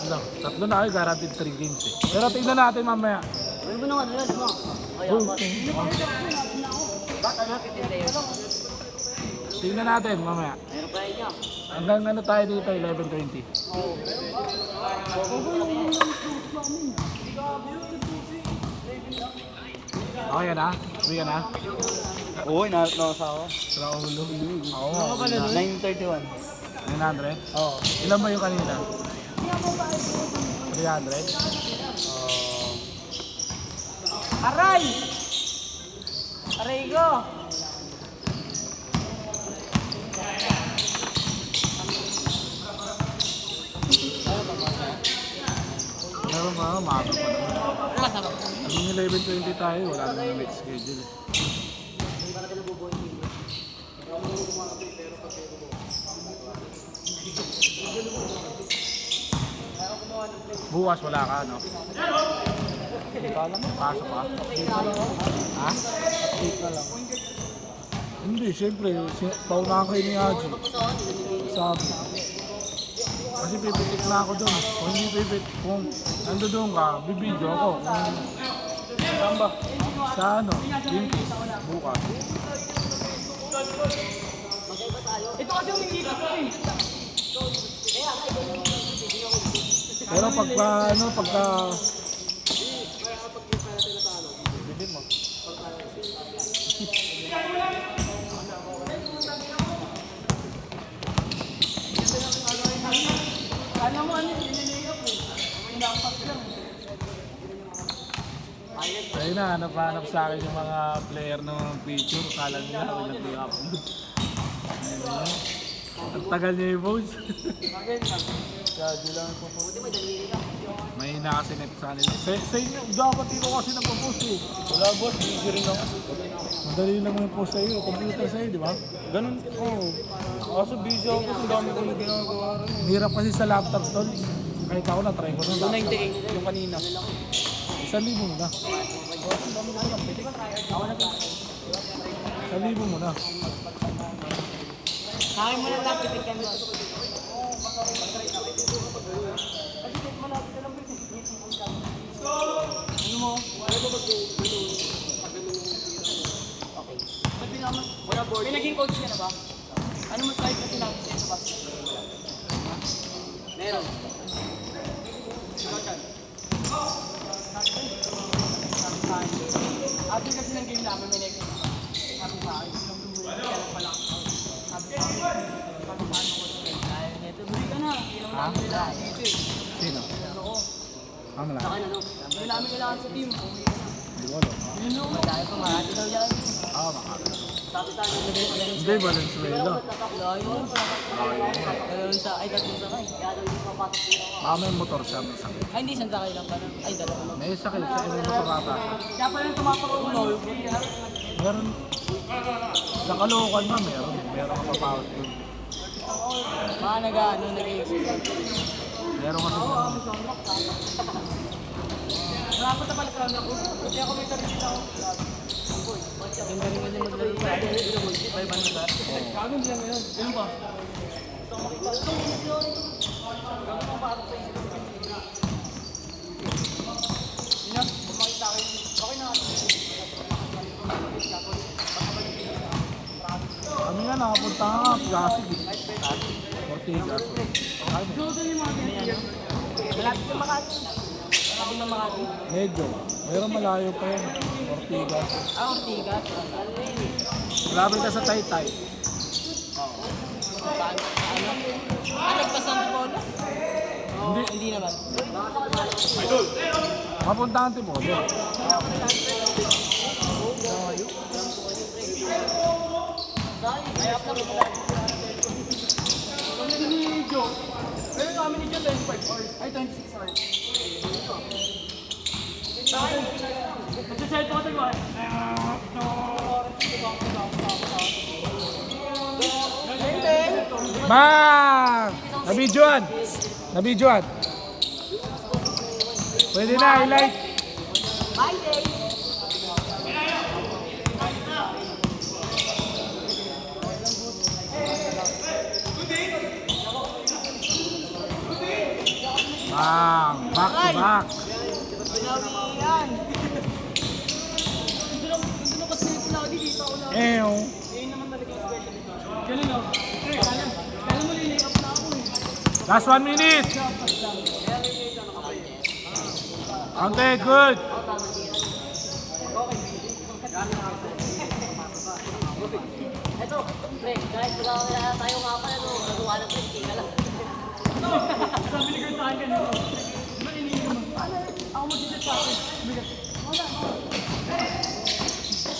Tatlo na kayo, guaranteed 3 games eh. Pero tingnan natin mamaya. Ano ba naman yun? Tingnan natin mamaya. Meron pa rin niya. Hanggang ano tayo dito, 11:20. Okay na? Uwi ka na? Oo, nasa ako. Sa ulo. Oo. 9:31. 900? Oo. Ilan ba yung kanina? 300? Aray! Aray ko! Meron ba? Maaga pa naman. Ano masarap? Hanggang 11:20 tayo, wala na yung next schedule eh. Bukas wala ka, no? Hindi ka alam, pasok ka. Ha? Update na lang. Hindi, siyempre, paunahan kayo ni Haji. Sabi. Kasi pipitik na ako doon. Kung hindi pipit, kung nando doon ka, bibidyo ako. Saan ba? Sa ano? Bintis. Bukas. Ito kasi yung hindi ko eh. Pero pagka, ano, pagka... Bibin mo. Alam mo ano, nililayap eh. Inapak lang. Ayun na, hanap sa akin yung mga player ng picture. Kala nila, ako nag-upload. Ang tagal niya yung post. Kaya di lang po po. May nakasinip sa kanila. Sa inyo, dapat ikaw kasi nagpo-post eh. Wala boss, busy rin ako. Madali lang yung post sa'yo. Computer sa'yo, di ba? Ganun, oo. Kaso busy ako kasi dami ko yung ginagawa rin. Hirap kasi sa laptop tol. Kahit ako na, try ko na. 298 yung kanina. 1,000 mo na. 1,000 mo na. Kaya mo na lang, titikin mo. Ano mo? Okay. Sabi naman, wala board. May naging coach ka na ba? Ano mo sa'yo kasi namin sa'yo sa basketball? Meron. Ikaw dyan. Sabi sa akin. After kasi ng game namin, may next. Sabi sa akin. Kaya pala. Sabi sa akin. Sabi sa akin. Ayaw nito. Buli ka na. Hindi naman namin nila. Ito eh. Sino? Ako. Ang Sa lang. akin ano. Hindi namin kailangan sa team. Hindi ko alam. Yun no. Madami pa marami daw dyan. Ah, makakala. Sabi sa akin. Hindi, Valenzuela. Layo. Dalawa sa ay tatlong sakay. Kaya daw hindi papasok dito. Baka may motor siya, may sakit. Ay hindi isang sakay lang pala. Ay dalawa lang. May sakit sa ibang motor ata. Kaya pala yung tumapakulo. Meron. Sa Caloocan na meron. Meron ka papawas doon. Mga nag-ano, nag-i-explain. Meron kasi doon. Malapot na pala sa anak ko. Kasi ako may sabi dito ako. Ganda rin kasi maglaro sa akin. May banda ba? Kami hindi lang ngayon. Ganun ba? Ina, makita kayo. Okay na. Kami nga nakapunta nga, Plasig eh. Ortigas. Malapit sa Makati. Malapit na Makati. Medyo. Meron malayo pa yun. Ortigas. Ah, Ortigas. Malapit ka sa Taytay. Saan? Ano? Ah, nagpa-San Polo? Hindi. Hindi naman. Mapunta ang Timode. Kami ni Joe. Pero kami ni Joe 25 hours. Ay, 26 hours. Nagsasalito ko sa gawa. Bang! Nabidyoan! Nabidyoan! Pwede na, highlight. Bye, Day! Bang! Back to back. Pinawian. Gusto na kasi yung Saudi dito ako na. Ew. Yun naman talaga yung special nito. Ganun o. Kala mo lilay up na ako eh. Last 1 minute. Ante, good. Ito, pre, kahit wala tayo nga pala, nagawa ng 20 ka lang. Sabi ni Kurt sa akin ganun. Diba iniinom mo? Ako mag-isip sa akin.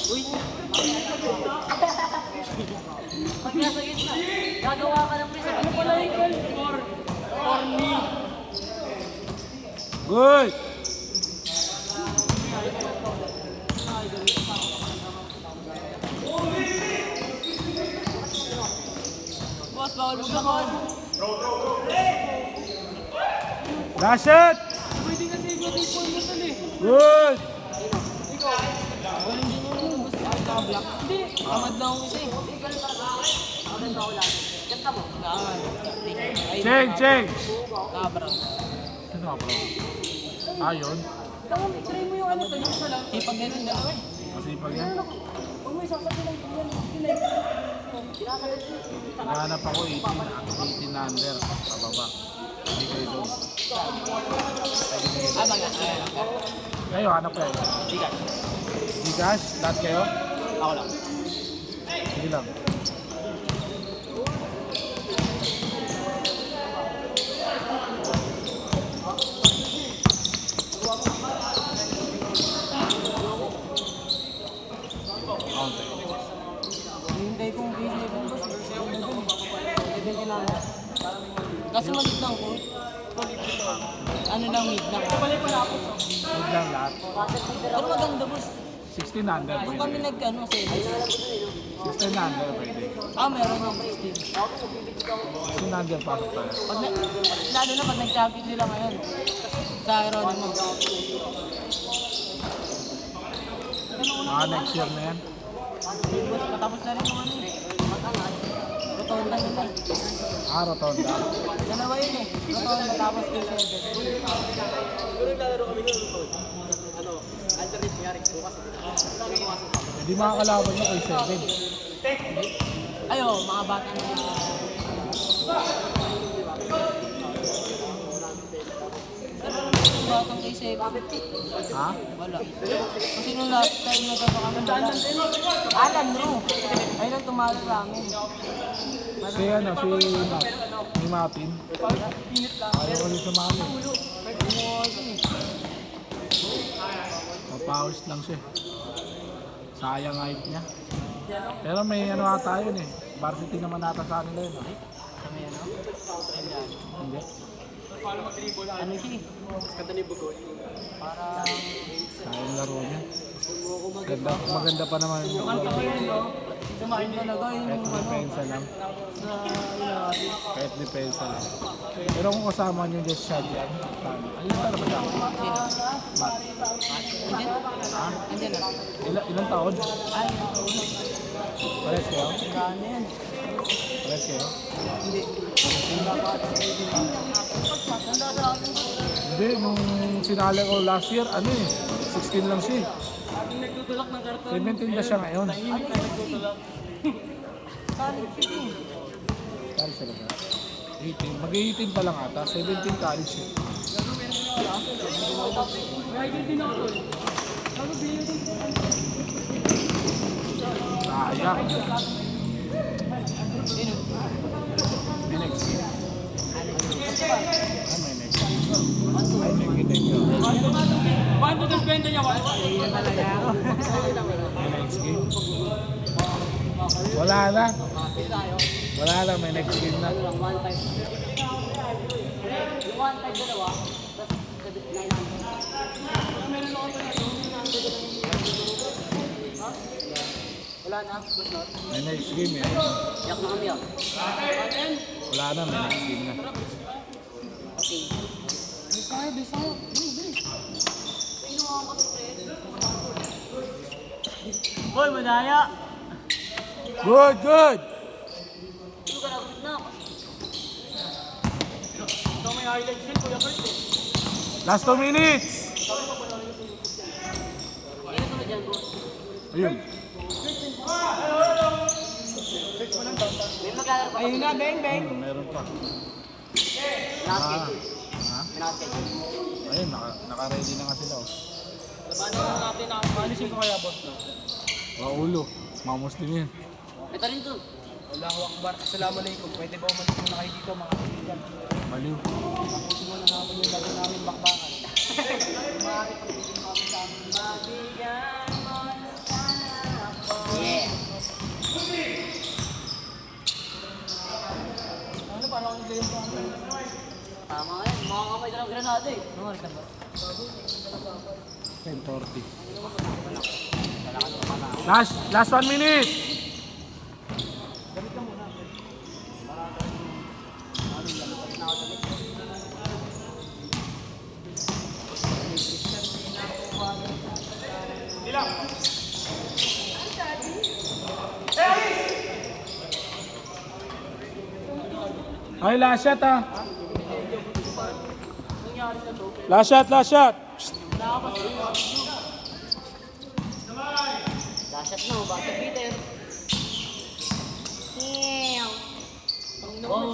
Uy! Pag nasa gitna, gagawa ka ng pre sa gitna. Ano pala yung goal? For me. Good. Boss, bawal mo gawin. Last shot. Pwede kasi ikaw yung phone mo tali. Good. Hindi, tamad lang ako isa eh. Maganda ko lang. Ganda mo? Change, change. Kabra. Ano ka bro? Ayun. Try mo yung ano to, yung isa lang. Tipag ganun dalawa eh. Masipag yan. Huwag mo isasabay lang yan. Kinay. Sinasabay ko. Naghanap ako 18 na under. Pababa. Hindi kayo doon. Maganda. Kayo, hanap kayo. Sikat. Gigas, lahat kayo? Ako lang. Sige lang. Hintay kong busy event boss. Event kailangan. Kasi malit lang ko. Ano lang, mid lang. Balik pala ako. Huwag lang lahat. Pero maganda boss. 16 na under Kung kami pwede. nag-ano, service. 16 na under pwede. Meron ng 16. 16 na under pasok tayo. Pag lalo na pag nag-champion nila ngayon. Sa Aeronimo. Mga next year na yan. Matapos na rin yung ano eh. Rotonda nila eh. Rotonda. Dalawa yun eh. Rotonda tapos kay 7. Hindi makakalaban nyo kay 7. Ayo, mga bata na yun. Yung batang kay 7. Ha? Wala. Kasi nung last time nagkapa kami wala. Alan, no. Ayun ang tumalo sa amin. Si ano, si Matt. Ni Martin. Ayaw ulit sa Martin. Papawis lang siya. Sayang height niya. Pero may ano ata yun eh. Varsity naman ata sa kanila yun. Kami ano? Hindi. Ano siya eh? Para... Sayang laro niya. Maganda pa naman yung Sumain talaga yung kahit ano. depensa lang. Sa ilalim. Kahit depensa lang. Pero kung kasama niyo just shot yan, paano? Ano yung talaga siya? Sino? Matt. Andyan? Ha? Andyan na. Ilang taon? Ay, Pares kayo? gano yan. Pares kayo? Hindi. Nanda sa akin. Hindi, nung sinali ko last year, ano eh, 16 lang siya. Nagtutulak ng karton. 17 na siya ngayon. Ano yung nagtutulak? College siya eh. College talaga. 18. Mag-18 pa lang ata. 17 college eh. May din ako. Sayang. Sino? May next game. May next game. Ay, thank you. Paano ito benta niya? May next game. Wala na. Wala na, may next game na. Yung 1.5 dalawa, plus 900. Wala na, boss not. May next game eh. Yak na kami ah. Wala na, may next game na. Okay. Bilis tayo, bilis tayo. Bilis. Hoy, madaya! Good, good! Ito ka na, na. Ito may highlights yun, Kuya Kurt eh. Last 2 minutes. Sino sunod yan, boss? Ayun. May maglalaro pa. Ayun na, bang, bang. Meron pa. Nakasket. Ha? Nakasket. Ayun, naka-ready na nga sila. Oh. Labanan na natin na. Paalisin ko kaya, boss, no? Ulo. Mamos din yan. Ito rin to. Allahu Akbar. Assalamualaikum. Pwede ba umalis muna kayo dito, mga kaibigan? Maliw. Tapusin muna namin yung lagay namin bakbakan. Yeah. Ano, parang ang gayon pa. Tama yan. Mga kamay ka ng granada eh. Ano ka ba? 10:40. Last 1 minute. Ay, last shot ah. Last shot, last shot. Dashat na, bakit Peter?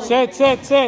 Set, set, set.